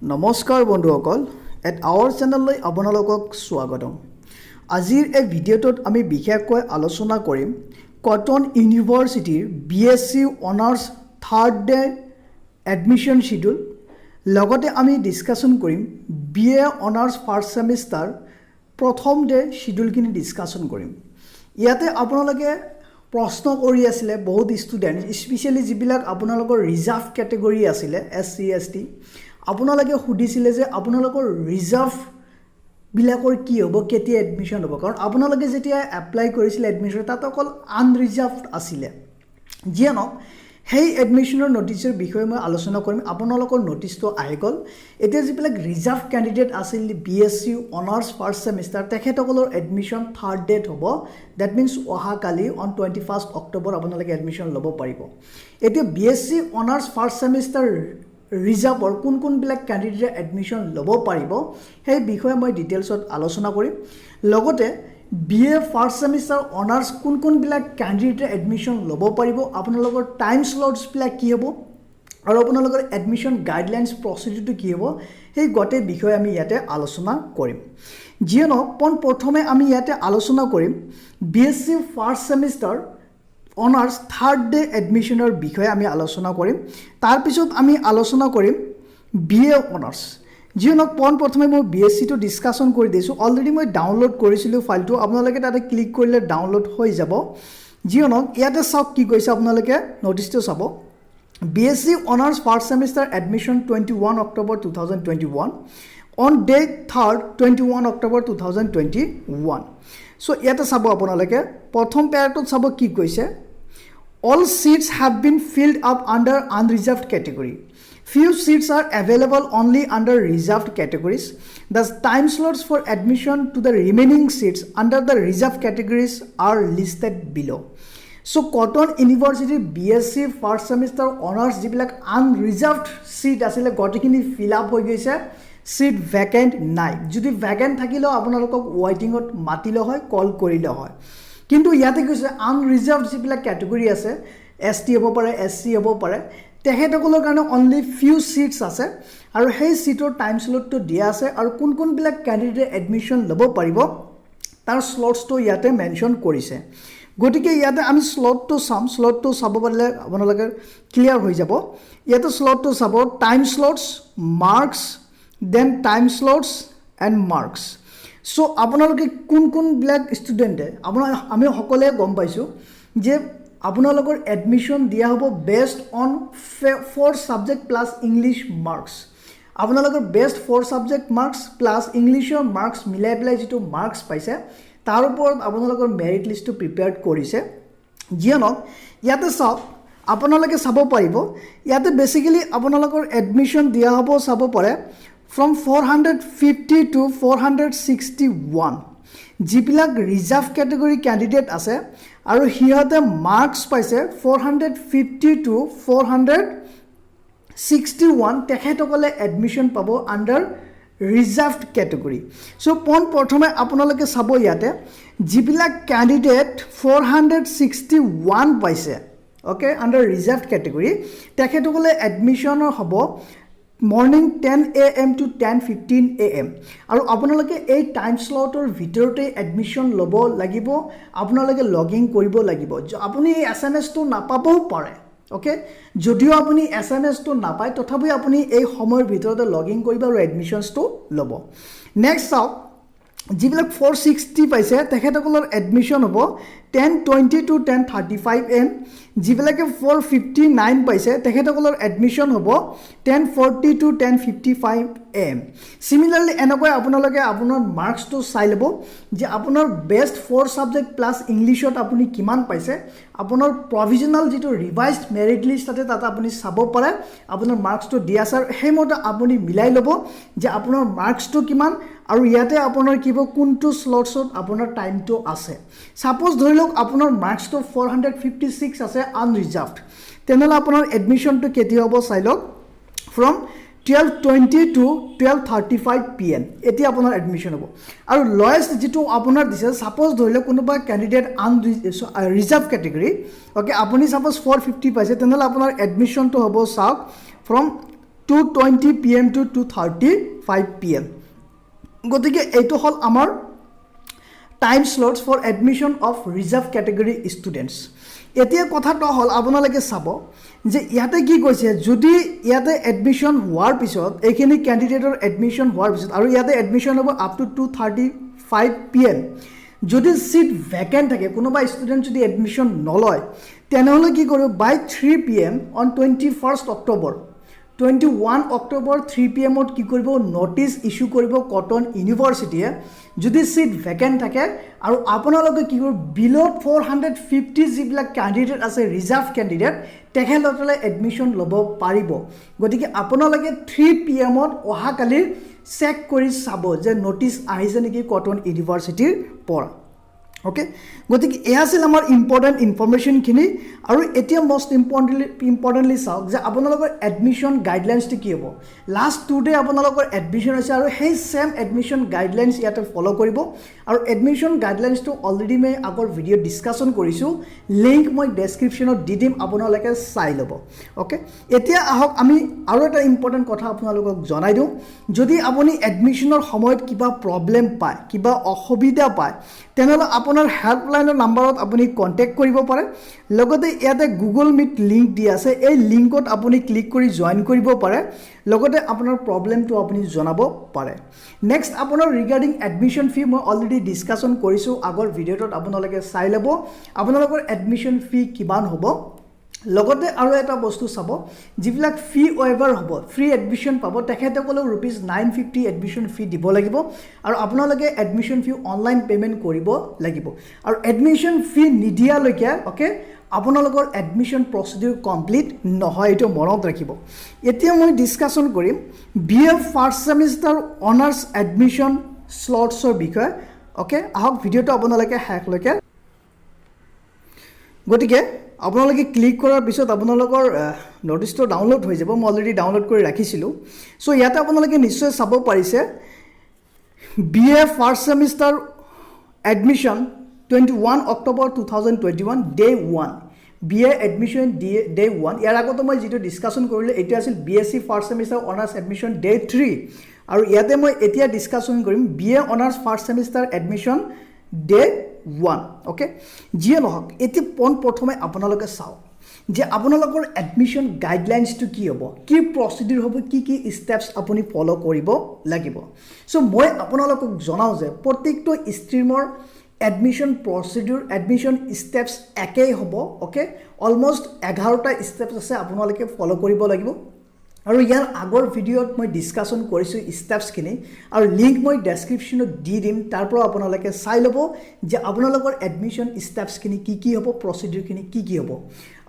নমস্কাৰ বন্ধুসকল at hour চেনেললৈ আপোনালোকক স্বাগতম আজিৰ এই ভিডিঅ'টোত আমি বিশেষকৈ আলোচনা কৰিম কটন ইউনিভাৰ্চিটিৰ BSc honours third day admission schedule লগতে আমি ডিসকাশন কৰিম বিএ অনাৰ্স ফাৰ্ষ্ট সেমিষ্টাৰ প্ৰথম ডে শিডিউলখিনি ডিসকাশন কৰিম ইয়াতে আপোনালোকে প্ৰশ্ন কৰি আছিল বহুত ষ্টুডেন্ট স্পেশালি যিবিলাক আপোনালোকৰ ৰিজাৰ্ভ ক্যাটেগৰী আছিল এসসি এসটি আপোনালোকে সুধিছিলে যে আপোনালোকৰ ৰিজাৰ্ভ বিলাকৰ কি হ'ব কেতিয়া এডমিশন হ'ব কাৰণ আপোনালোকে যেতিয়া এপ্লাই কৰিছিল এডমিশন তাত অকল আনৰিজাৰ্ভড আছিল জিয়ানক হেই এডমিশনৰ নোটিছৰ বিষয়ে মই আলোচনা কৰিম আপোনালোকৰ নোটিছটো আহি গল এতিয়া যিবিলাক ৰিজাৰ্ভ ক্যান্ডিডেট আছিল বিএসসি অনাৰ্স ফাৰ্ষ্ট সেমিষ্টাৰ তেখেতসকলৰ এডমিশন থাৰ্ড ডেট হ'ব দ্যাট মিন্স অহা কালি অন 21 অক্টোবৰ আপোনালোকে এডমিশন ল'ব পাৰিব এতিয়া বিএসসি অনাৰ্স ফাৰ্ষ্ট সেমিষ্টাৰ ৰিজাৰ্ভৰ কোন বিলাক ক্যান্ডিডেট এডমিশন ল'ব পাৰিব সেই বিষয়ে মই ডিটেইলছত আলোচনা কৰিম লগতে বিএ ফাৰ্ষ্ট সেমিষ্টাৰ অনাৰ্স কোন বিলাক ক্যান্ডিডেট এডমিশন ল'ব পাৰিব আপোনালোকৰ টাইম স্লটছ বিলাক কি হ'ব আৰু আপোনালোকৰ এডমিশন গাইডলাইনছ প্ৰসিডিউৰটো কি হ'ব সেই গটে বিষয়ে আমি ইয়াতে আলোচনা কৰিম যিনো প্ৰথমে আমি ইয়াতে আলোচনা কৰিম BSc first semester honours third day এডমিশনৰ বিষয়ে আমি আলোচনা কৰিম তাৰ পিছত আমি আলোচনা কৰিম বিএ অনাৰ্স যিনক প্ৰথমে মই বিএসসি টো ডিসকাশন কৰি দিছো অলৰেডি মই ডাউনলোড কৰিছিলো ফাইলটো আপোনালোকে তাতে ক্লিক কৰিলে ডাউনলোড হৈ যাব যিনক ইয়াতে সব কি কৈছে আপোনালোকে নোটিছটো চাব BSc honours first semester admission 21 October 2021 on date 3rd 21 October 2021 so ইয়াতে চাব আপোনালোকে প্ৰথম প্যাৰাটোত চাব কি কৈছে all seats have been filled up under unreserved category few seats are available only under reserved categories the time slots for admission to the remaining seats under the reserved categories are listed below so cotton university bsc first semester honors jibilak unreserved seat asile gotikini fill up হৈ গৈছে seat vacant নাই যদি vacant থাকিলো আপোনালোকক ওয়েটিংত মাতিলে হয় কল কৰিলে হয় কিন্তু ইয়াতে কৈছে আনৰিজাৰ্ভড যিবিলাক ক্যাটেগৰী আছে এসটি হ'ব পাৰে এসসি হ'ব পাৰে তেহেতসকলৰ কাৰণে অনলি ফিউ সিটস আছে আৰু সেই সিটৰ টাইম স্লটটো দিয়া আছে আৰু কোন বিলাক ক্যান্ডিডেট এডমিশন ল'ব পাৰিব তাৰ স্লটছটো ইয়াতে মেনশন কৰিছে গতিকে ইয়াতে আমি স্লটটো চাব পাৰিলে আপোনালোকে ক্লিয়াৰ হৈ যাব ইয়াতে স্লটটো চাব time slots marks then time slots and marks so আপোনালোকে কোন বিলাক ষ্টুডেন্টে আমি সকলে গম পাইছো যে আপোনালোকৰ এডমিশন দিয়া হ'ব based on 4 subject plus English marks আপোনালোকৰ বেস্ট 4 সাবজেক্ট মাৰ্কস প্লাস ইংলিশৰ মাৰ্কস মিলাই পেলাই যেটো মাৰ্কস পাইছে তাৰ ওপৰত আপোনালোকৰ মেৰিট লিষ্টটো প্ৰিপেয়াৰ্ড কৰিছে জিয়ানক ইয়াতে সব আপোনালোকে চাব পাৰিব ইয়াতে বেসিক্যালি আপোনালোকৰ এডমিশন দিয়া হ'ব চাব পাৰে from 450 to 461 যিবিলাক ৰিজাৰ্ভ ক্যাটেগৰী ক্যান্ডিডেট আছে আৰু হিয়তে মাৰ্কস পাইছে 450 to 461 তেখেতসকলে এডমিশন পাব আন্ডাৰ ৰিজাৰ্ভড ক্যাটেগৰী সো প্ৰথমে আপোনালোকে চাব ইয়াতে যিবিলাক ক্যান্ডিডেট 461 পাইছে ওকে আন্ডাৰ ৰিজাৰ্ভড ক্যাটেগৰী তেখেতসকলে এডমিশনৰ হ'ব morning 10 am to 10:15 am আৰু আপোনালোকে এই টাইম স্লটৰ ভিতৰতে এডমিশন ল'ব লাগিব আপোনালোকে লগইন কৰিব লাগিব আপুনি এই এসএমএস টো নাপাবও পাৰে ওকে যদিও আপুনি এসএমএস টো নাপায় তথাপি আপুনি এই সময়ৰ ভিতৰতে লগইন কৰিব আৰু এডমিশনছ টো ল'ব নেক্সট চাওক যিবিলাক 460 পাইছে তেখেতসকলৰ এডমিশন হ'ব 10:20 to 10:35 am যিবিলাকে 459 পাইছে তেখেতসকলৰ এডমিশন হ'ব 10:40 to 10:55 am সিমিলাৰলি এনেকৈ আপোনালোকে আপোনাৰ মাৰ্কসটো চাই লব যে আপোনাৰ বেস্ট 4 সাবজেক্ট প্লাস ইংলিশত আপুনি কিমান পাইছে আপোনাৰ প্ৰভিজনাল যেটো ৰিভাইজড মেৰিট লিষ্ট তাতে আপুনি চাব পাৰে আপোনাৰ মাৰ্কসটো দিয়া আছে হেমতে আপুনি মিলাই লব যে আপোনাৰ মাৰ্কসটো কিমান আৰু ইয়াতে আপোনাৰ কিবা কোনটো স্লটছত আপোনাৰ টাইমটো আছে সাপোজ ধৰি লওক আপোনাৰ মাৰ্কসটো 456 আছে unreserved তেনেহলে আপোনাৰ এডমিশনটো কেতিয়া হ'ব চাই লওক from 12:20 to 12:35 pm এটি আপোনাৰ এডমিশন হ'ব আৰু লয়েষ্ট যেটো আপোনাৰ দিছে সাপোজ ধৰিলে কোনোবা ক্যান্ডিডেট ৰিজাৰ্ভ ক্যাটেগৰী ওকে আপুনি সাপোজ 450 পাইছে তেনেহলে আপোনাৰ এডমিশনটো হ'ব সাওক from 2:20 PM to 2:35 PM গতিকে এইটো হল আমাৰ time slots for admission of reserve category students এতিয়া কথাটো হল আপোনালোকে চাব যে ইয়াতে কি কৈছে যদি ইয়াতে এডমিশন হোৱাৰ পিছত এইখিনি ক্যান্ডিডেটৰ এডমিশন হোৱাৰ পিছত আৰু ইয়াতে এডমিশন হ'ব আপ টু 2:35 PM যদি সিট ভ্যাকেন্ট থাকে কোনোবা ষ্টুডেন্ট যদি এডমিশন নলয় তেনেহলে কি কৰিব বাই 3 PM on 21st October 21 October 3 PM ত কি কৰিব নোটিস ইস্যু কৰিব কটন ইউনিভাৰ্সিটিয়ে যদি সিট ভ্যাকেন্ট থাকে আৰু আপোনালোকে কি কৰিব বিলো 450 যিবিলাক ক্যান্ডিডেট আছে ৰিজাৰ্ভ ক্যান্ডিডেট তেখেতসকলে এডমিশন ল'ব পাৰিব গতিকে আপোনালোকে 3 PM ত অহা কালি চেক কৰি চাব যে নোটিস আহিছে নেকি কটন ইউনিভাৰ্সিটিৰ পৰা ওকে গতিকে এয়া আছিল আমাৰ ইম্পৰ্টেন্ট ইনফৰমেশন খিনি আৰু এতিয়া মোস্ট ইম্পৰ্টেন্টলি চাওক যে আপোনালোকৰ এডমিশন গাইডলাইনছটো কি হ'ব লাষ্ট 2 ডে আপোনালোকৰ এডমিশন আছে আৰু সেই সেম এডমিশন গাইডলাইনছ ইয়াতে ফলো কৰিব আৰু এডমিশন গাইডলাইনছটো অলৰেডি মই আগৰ ভিডিও ডিসকাশন কৰিছো লিংক মই ডেসক্ৰিপচনত দি দিম আপোনালোকে চাই ল'ব ওকে এতিয়া আহক আমি আৰু এটা ইম্পৰ্টেন্ট কথা আপোনালোকক জনাই দিওঁ যদি আপুনি এডমিশনৰ সময়ত কিবা প্ৰবলেম পায় কিবা অসুবিধা পায় তেনেহলে আপোনাৰ হেল্পলাইনৰ নম্বৰত আপুনি কন্টাক্ট কৰিব পাৰে লগতে ইয়াতে গুগল মিট লিংক দি আছে এই লিংকত আপুনি ক্লিক কৰি জয়েন কৰিব পাৰে লগতে আপোনাৰ প্ৰবলেমটো আপুনি জনাব পাৰে নেক্সট আপোনাৰ ৰিগাৰ্ডিং এডমিশন ফি মই অলৰেডি ডিসকাশন কৰিছো আগৰ ভিডিওত আপোনালোকে চাই ল'ব আপোনালোকৰ এডমিশন ফি কিমান হ'ব লগতে আৰু এটা বস্তু চাব যিবিলাক ফি ওয়েভাৰ হ'ব ফ্ৰী এডমিশন পাব তেখেতসকলে ₹950 এডমিশন ফি দিব লাগিব আৰু আপোনালোকে এডমিশন ফি অনলাইন পেমেন্ট কৰিব লাগিব আৰু এডমিশন ফি নিদিয়ালৈকে ওকে আপোনালোকৰ এডমিশন প্ৰসিডিউৰ কমপ্লিট নহয় এটো মনত ৰাখিব এতিয়া মই ডিসকাশন কৰিম BA first semester honours admission স্লটছৰ বিষয়ে ওকে আহক ভিডিওটো আপোনালোকে শেষলৈকে গতিকে আপোনালোকে ক্লিক কৰাৰ পিছত আপোনালোকৰ নোটিছটো ডাউনলোড হৈ যাব মই অলৰেডি ডাউনলোড কৰি ৰাখিছিলো সো ইয়াতে আপোনালোকে নিশ্চয় চাব পাৰিছে BA first semester admission 21 October 2021 day 1 BA admission day 1 ইয়াৰ আগতে মই যেটো ডিসকাশন কৰিলে এটা আছিল BSc first semester honours admission day 3 আৰু ইয়াতে মই এতিয়া ডিসকাশন কৰিম BA honours first semester admission day 1 okay জিয়ে নহক এতি প্ৰথমে আপোনালোকে চাও যে আপোনালোকৰ এডমিশন গাইডলাইনছটো কি হ'ব কি প্ৰসিডিউৰ হ'ব কি স্টেপছ আপুনি ফলো কৰিব লাগিব সো মই আপোনালোকক জনাও যে প্ৰত্যেকটো ষ্ট্ৰীমৰ এডমিশন প্ৰসিডিউৰ এডমিশন স্টেপছ একেই হ'ব ওকে অলমোস্ট 11টা স্টেপছ আছে আপোনালোকে ফলো কৰিব লাগিব আৰু ইয়াৰ আগৰ ভিডিওত মই ডিসকাশন কৰিছো স্টেপছ খিনি আৰু লিংক মই ডেসক্ৰিপচনত দি দিম তাৰ পৰা আপোনালোকে চাই ল'ব যে আপোনালোকৰ এডমিশন স্টেপছ খিনি কি হ'ব প্ৰসিডিউৰ খিনি কি হ'ব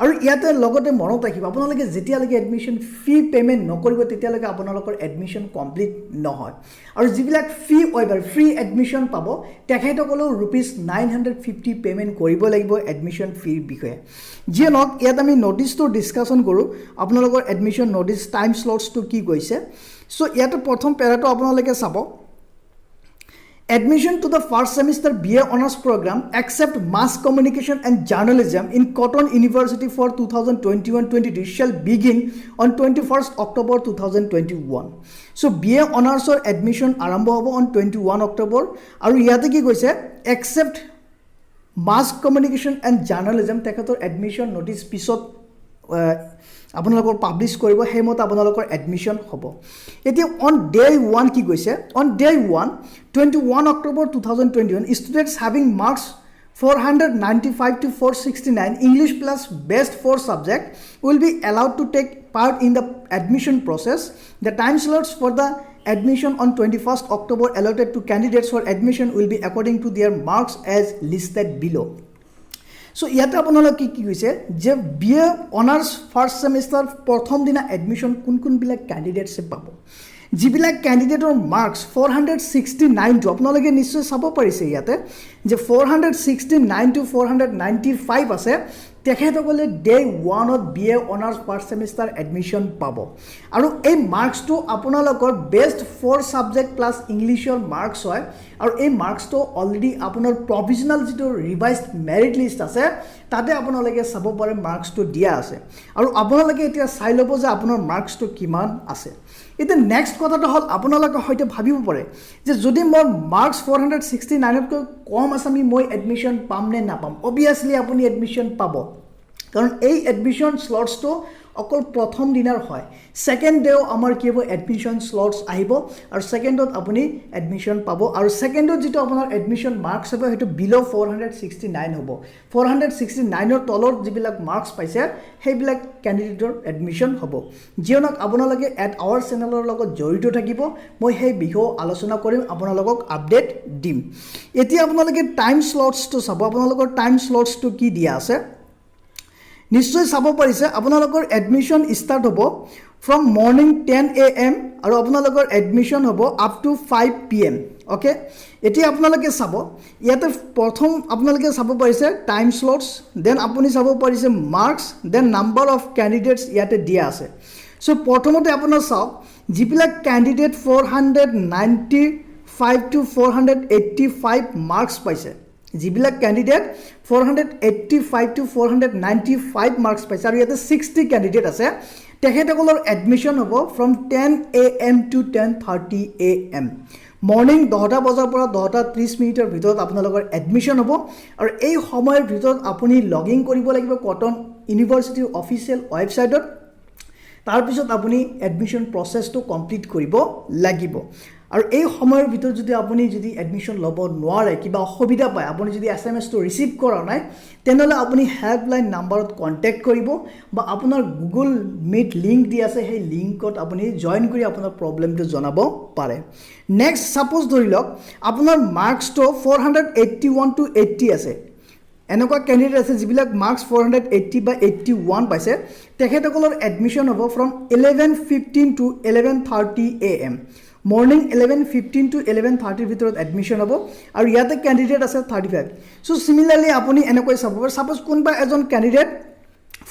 আৰু ইয়াতে লগতে মনত ৰাখিব আপোনালোকে যেতিয়ালৈকে এডমিশন ফি পেমেন্ট নকৰিব তেতিয়ালৈকে আপোনালোকৰ এডমিশন কমপ্লিট নহয় আৰু যিবিলাক ফি ওয়েভাৰ ফ্ৰী এডমিশন পাব তেখেতসকলে ₹950 পেমেন্ট কৰিব লাগিব এডমিশন ফিৰ বিষয়ে যিয়ে নহওক ইয়াত আমি নোটিছটো ডিসকাশন কৰো আপোনালোকৰ এডমিশন নোটিছ টাইম স্লটছটো কি কৈছে সো ইয়াতে প্ৰথম পেৰাটো আপোনালোকে চাব Admission to the first semester BA Honours Program except Mass Communication and Journalism in Cotton University for 2021-22 shall begin on 21st October 2021. So BA Honours or admission আৰম্ভ হ'ব on 21 October আৰু ইয়াতে কি কৈছে except Mass Communication and Journalism তেখেতৰ admission notice পিছত আপোনালোকৰ publish কৰিব হেমত আপোনালোকৰ এডমিশন হ'ব এতিয়া অন ডে 1 কি কৈছে on day 1 21 October 2021 students having marks 495 to 469 English plus best 4 subject will be allowed to take part in the admission process the time slots for the admission on 21st October allotted to candidates for admission will be according to their marks as listed below So ইয়াতে আপোনালোকে কি কৈছে যে BA honours first সেমিস্টাৰ প্ৰথম দিনা admission কোন বিলাক ক্যান্ডিডেটছে পাব যিবিলাক ক্যান্ডিডেটৰ মাৰ্কস 469 টো আপোনালোকে নিশ্চয় চাব পাৰিছে ইয়াতে যে 469 to 495 আছে তেখেতসকলে ডে 1ত BA honours first semester admission পাব আৰু এই মাৰ্কছটো আপোনালোকৰ বেষ্ট 4 ছাবজেক্ট প্লাছ ইংলিছৰ মাৰ্কছ হয় আৰু এই মাৰ্কছটো অলৰেডি আপোনাৰ প্ৰভিজনেল যিটো ৰিভাইজড মেৰিট লিষ্ট আছে তাতে আপোনালোকে চাব পাৰে মাৰ্কছটো দিয়া আছে আৰু আপোনালোকে এতিয়া চাই ল'ব যে আপোনাৰ মাৰ্কছটো কিমান আছে এতিয়া নেক্সট কথাটো হ'ল আপোনালোকে হয়তো ভাবিব পাৰে যে যদি মোৰ মাৰ্কছ 469তকৈ কম আছে মই এডমিশ্যন পাম নে নাপাম অবভিয়াছলি আপুনি এডমিশ্যন পাব কাৰণ এই এডমিশ্যন স্লটছটো অকল প্ৰথম দিনৰ হয় সেকেন্ড ডেও আমাৰ কি হ'ব এডমিশ্যন স্লটছ আহিব আৰু সেকেন্ডত আপুনি এডমিশ্যন পাব আৰু সেকেন্ডত যেটো আপোনাৰ এডমিশ্যন মাৰ্কছ হ'ব হেতু বিলো 469 হ'ব 469ৰ তলৰ যিবিলাক মাৰ্কছ পাইছে সেইবিলাক ক্যান্ডিডেটৰ এডমিশ্যন হ'ব যিয়নক আপোনালোকে এট আৱাৰ চেনেলৰ লগত জড়িত থাকিব মই সেই বিষয় আলোচনা কৰিম আপোনালোকক আপডেট দিম এতিয়া আপোনালোকে টাইম স্লটছটো চাব আপোনালোকৰ টাইম স্লটছটো কি দিয়া আছে নিশ্চয় চাব পাৰিছে আপোনালোকৰ এডমিশ্যন ষ্টাৰ্ট হ'ব ফ্ৰম মৰ্নিং 10 AM আৰু আপোনালোকৰ এডমিশ্যন হ'ব আপ টু 5 PM ওকে এতিয়া আপোনালোকে চাব ইয়াতে প্ৰথম আপোনালোকে চাব পাৰিছে টাইম স্লটছ দেন আপুনি চাব পাৰিছে marks then number of candidates ইয়াতে দিয়া আছে সো প্ৰথমতে আপোনাৰ চাওক যিবিলাক ক্যান্ডিডেট 495 to 485 মাৰ্কছ পাইছে যিবিলাক ক্যান্ডিডেট 485 to 495 মাৰ্কছ পাইছে আৰু ইয়াতে 60 ক্যান্ডিডেট আছে তেখেতসকলৰ এডমিশ্যন হ'ব from 10 AM to 10:30 AM morning 10টা বজাৰ পৰা 10:30 মিনিটৰ ভিতৰত আপোনালোকৰ এডমিশ্যন হ'ব আৰু এই সময়ৰ ভিতৰত আপুনি লগইন কৰিব লাগিব কটন ইউনিভাৰ্চিটিৰ অফিচিয়েল ৱেবছাইটত তাৰ পিছত আপুনি এডমিশ্যন প্ৰসেছটো কমপ্লিট কৰিব লাগিব আৰু এই সময়ৰ ভিতৰত যদি আপুনি যদি এডমিশ্যন ল'ব নোৱাৰে কিবা অসুবিধা পায় আপুনি যদি এসএমএছটো ৰিসিভ কৰা নাই তেনলে আপুনি হেল্পলাইন নম্বৰত কন্টাক্ট কৰিব বা আপোনাৰ গুগল মিট লিংক দি আছে সেই লিংকত আপুনি জয়েন কৰি আপোনাৰ প্ৰবলেমটো জনাব পাৰে নেক্সট সাপোজ ধৰি লওক আপোনাৰ মাৰ্কছটো 481 to 80 আছে এনেকুৱা ক্যান্ডিডেট আছে যিবিলাক মাৰ্কছ 480 বা 81 পাইছে তেখেতসকলৰ এডমিশ্যন হ'ব from 11:15 to 11:30 AM morning 11:15 to 11:30 ভিতৰত এডমিশ্যন হ'ব আৰু ইয়াতে ক্যান্ডিডেট আছে 35 সো সিমিলাৰলি আপুনি এনেকৈ চাব সাপোজ কোনবা এজন ক্যান্ডিডেট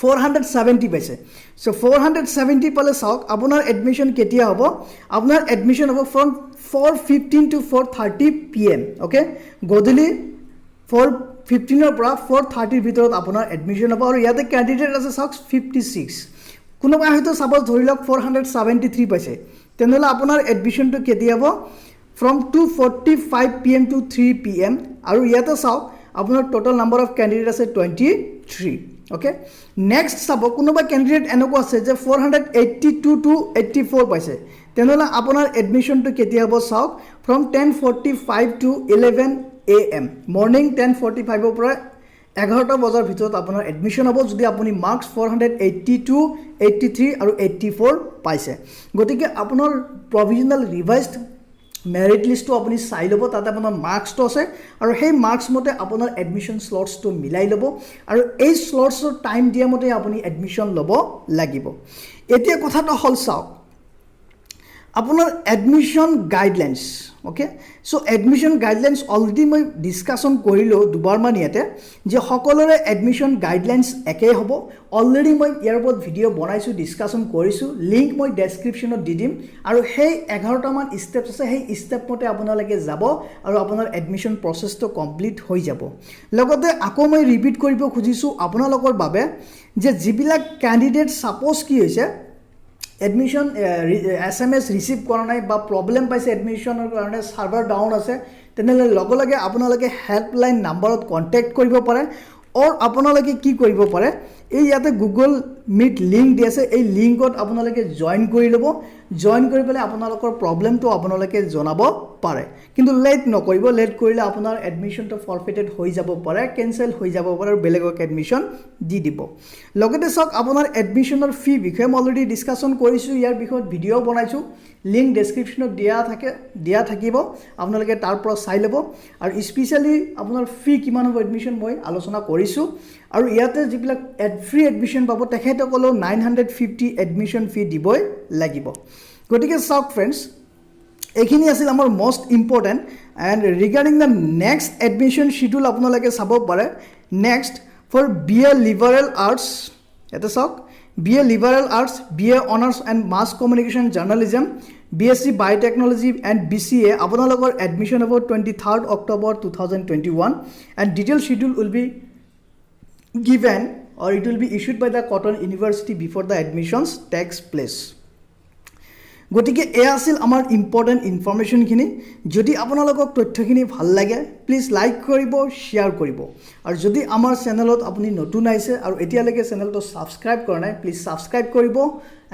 470 পাইছে সো 470 পালে চাওক আপোনাৰ এডমিশ্যন কেতিয়া হ'ব আপোনাৰ এডমিশ্যন হ'ব ফ্ৰম 4:15 to 4:30 PM ওকে গধূলি 4:15 পৰা 4:30 ভিতৰত আপোনাৰ এডমিশ্যন হ'ব আৰু ইয়াতে ক্যান্ডিডেট আছে চাওক 56 কোনোবা হয়তো সাপোজ ধৰি লওক 473 পাইছে তেনলে আপোনাৰ এডমিশ্যনটো কেতিয়া হ'ব ফ্ৰম 2:45 PM to 3 PM আৰু ইয়াতে চাওক আপোনাৰ টোটাল নাম্বাৰ অফ ক্যান্ডিডেট আছে 23 ওকে নেক্সট চাব কোনোবা ক্যান্ডিডেট এনেকুৱা আছে যে 482 to 84 পাইছে তেনলে আপোনাৰ এডমিশ্যনটো কেতিয়া হ'ব চাওক ফ্ৰম 10:45 to 11 AM মৰ্নিং 10:45 ৰ পৰা 11টা বজাৰ ভিতৰত আপোনাৰ এডমিশ্যন হ'ব যদি আপুনি মাৰ্কছ 482 83 আৰু 84 পাইছে গতিকে আপোনাৰ প্ৰভিজনেল ৰিভাইজড মেৰিট লিষ্টটো আপুনি চাই ল'ব তাতে আপোনাৰ মাৰ্কছটো আছে আৰু সেই মাৰ্কছ মতে আপোনাৰ এডমিশ্যন স্লটছটো মিলাই ল'ব আৰু এই স্লটছৰ টাইম দিয়া মতে আপুনি এডমিশ্যন ল'ব লাগিব এতিয়া কথাটো হ'ল চাওক আপোনাৰ admission guidelines okay so admission guidelines already মই ডিসকাশন কৰিলো দুবাৰমান ইয়াতে যে সকলোৰে এডমিশ্যন গাইডলাইনছ একেই হ'ব অলৰেডি মই ইয়াৰ ওপৰত ভিডিঅ' বনাইছো ডিসকাশন কৰিছো লিংক মই ডেসক্ৰিপশ্যনত দি দিম আৰু সেই 11টা মান ষ্টেপছ আছে সেই ষ্টেপ মতে আপোনালোকে যাব আৰু আপোনাৰ এডমিশ্যন প্ৰসেছটো কমপ্লিট হৈ যাব লগতে আকৌ মই ৰিপিট কৰিব খুজিছো আপোনালোকৰ বাবে যে যিবিলাক ক্যান্ডিডেট সাপোজ কি হৈছে এডমিশ্যন এসএমএস ৰিসিভ কৰা নাই বা প্ৰবলেম পাইছে এডমিশ্যনৰ কাৰণে সাৰ্ভাৰ ডাউন আছে তেনলে লগলগে আপোনালোকে হেল্পলাইন নম্বৰত কন্টাক্ট কৰিব পাৰে और আপোনালোকে কি কৰিব পাৰে এই ইয়াতে গুগল মিট লিংক দি আছে এই লিংকত আপোনালোকে জয়েন কৰি লব জয়েন কৰি পেলে আপোনালোকৰ প্ৰবলেমটো আপোনালোকে জনাব পাৰে কিন্তু লেট নকৰিব লেট কৰিলে আপোনাৰ এডমিশনটো ফৰফিটেড হৈ যাব পাৰে কেনসেল হৈ যাব পাৰে আৰু বেলেগক এডমিশন দি দিব লগতে সক আপোনাৰ এডমিশনৰ ফি বিষয়ে অলৰেডি ডিসকাশন কৰিছো ইয়াৰ বিষয়ত ভিডিও বনাইছো লিংক ডেসক্ৰিপশ্যনত দিয়া থাকিব আপোনালোকে তাৰ পৰা চাই লব আৰু স্পেশালি আপোনাৰ ফি কিমান হ'ব এডমিশন মই আলোচনা কৰিছো আৰু ইয়াতে যিবিলাক ফ্ৰী এডমিশন পাব তেখেতসকলক 950 এডমিশন ফি দিবই লাগিব গতিকে সক फ्रेंड्स এখিনি আছিল আমাৰ most important and regarding the next admission schedule আপোনালোকে চাব পাৰে next for BA liberal arts এটা চাওক BA liberal arts BA honours and mass communication journalism BSc biotechnology and BCA আপোনালোকৰ এডমিশ্যন হ'ব 23rd October 2021 and detailed schedule will be given or it will be issued by the Cotton University before the admissions takes place. গতিকে এয়া আছিল আমাৰ important ইনফৰমেশ্যনখিনি যদি আপোনালোকক তথ্যখিনি ভাল লাগে প্লিজ লাইক কৰিব শ্বেয়াৰ কৰিব আৰু যদি আমাৰ চেনেলত আপুনি নতুন আহিছে আৰু এতিয়ালৈকে চেনেলটো ছাবস্ক্ৰাইব কৰা নাই প্লিজ ছাবস্ক্ৰাইব কৰিব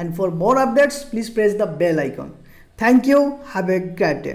and for more updates please press the bell icon thank you have a great day